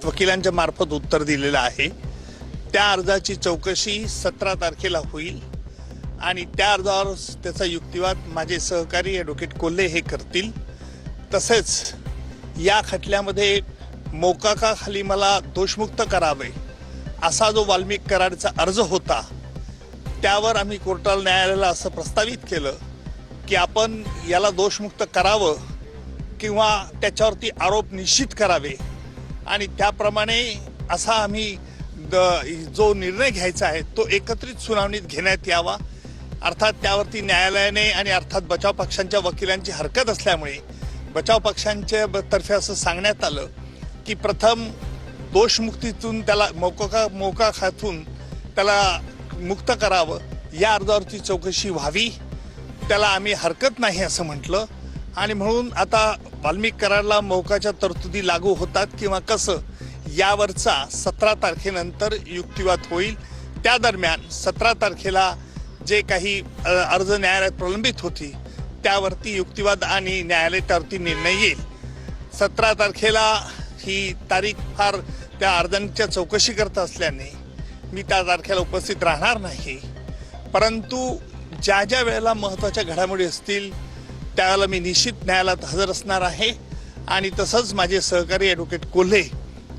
वकिलांच्या मार्फत उत्तर दिलेलं आहे। त्या अर्जाची चौकशी 17 तारखेला होईल आणि त्या अर्जावर त्याचा युक्तिवाद माझे सहकारी ॲडव्होकेट कोल्हे हे करतील। तसेच या खटल्यामध्ये मोकाकाखाली मला दोषमुक्त करावे असा जो वाल्मिक कराडचा अर्ज होता त्यावर आम्ही कोर्टाला न्यायालयाला असं प्रस्तावित केलं की आपण याला दोषमुक्त करावं किंवा त्याच्यावरती आरोप निश्चित करावे आणि त्याप्रमाणे असा आम्ही जो निर्णय घ्यायचा आहे तो एकत्रित सुनावणीत घेण्यात यावा। अर्थात त्यावरती न्यायालयाने आणि अर्थात बचाव पक्षांच्या वकिलांची हरकत असल्यामुळे बचाव पक्षांच्या तर्फे असं सांगण्यात आलं की प्रथम दोषमुक्तीतून त्याला मोकाखातून त्याला मुक्त करावं, या अर्जावरची चौकशी व्हावी, त्याला आम्ही हरकत नाही असं म्हटलं आणि म्हणून आता वाल्मिक कराडला मोकाच्या तरतुदी लागू होतात किंवा कसं यावरचा 17 तारखेनंतर युक्तिवाद होईल। त्या दरम्यान 17 तारखेला जे काही अर्ज न्यायालयात प्रलंबित होती त्यावरती युक्तिवाद आणि न्यायालय त्यावरती निर्णय येईल। 17 तारखेला ही तारीख फार त्या अर्जांच्या चौकशी करत असल्याने मी त्या तारखेला उपस्थित राहणार नाही, परंतु ज्या ज्या वेळेला महत्त्वाच्या घडामोडी असतील त्यावेळेला मी निश्चित न्यायालयात हजर असणार आहे आणि तसंच माझे सहकारी ॲडव्होकेट कोल्हे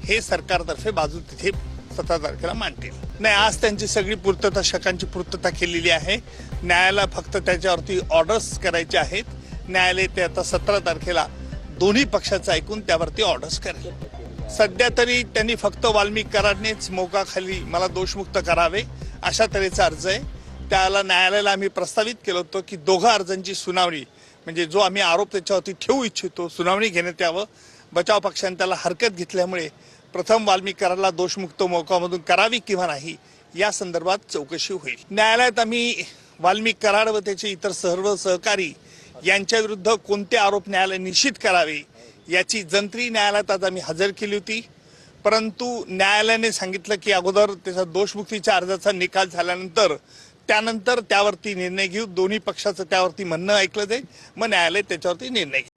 हे सरकारतर्फे बाजू तिथे 17 तारखेला मांडतील। नाही, आज त्यांची सगळी पूर्तता शकांची पूर्तता केलेली आहे। न्यायालयाला फक्त त्याच्यावरती ऑर्डर्स करायचे आहेत। न्यायालय ते आता 17 तारखेला दोन्ही पक्षाचं ऐकून त्यावरती ऑर्डर्स करेल। सध्या तरी त्यांनी फक्त वाल्मिक कराडनेच मोकाखाली मला दोषमुक्त करावे अशा तऱ्हेचा अर्ज आहे। त्याला न्यायालयाला आम्ही प्रस्तावित केलं होतं की दोघा अर्जांची सुनावणी म्हणजे जो आम्ही आरोप त्याच्यावरती ठेवू इच्छितो सुनावणी घेण्यात यावं। बचाव पक्षाने त्याला हरकत घेतल्यामुळे प्रथम वाल्मिक कराडला दोषमुक्त मोकामधून करावी किंवा नाही या संदर्भात चौकशी होईल। न्यायालयात आम्ही वाल्मिक कराड व त्याचे इतर सर्व सहकारी यांच्या विरुद्ध कोणते आरोप न्यायालय निश्चित करावे याची जंत्री न्यायालयात आज आम्ही हजर केली होती, परंतु न्यायालयाने सांगितलं की अगोदर त्याचा दोषमुक्तीच्या अर्जाचा निकाल झाल्यानंतर त्यानंतर त्यावरती निर्णय घेऊ। दोन्ही पक्षाचं त्यावरती म्हणणं ऐकलं जाईल, मग न्यायालय त्याच्यावरती निर्णय घेईल।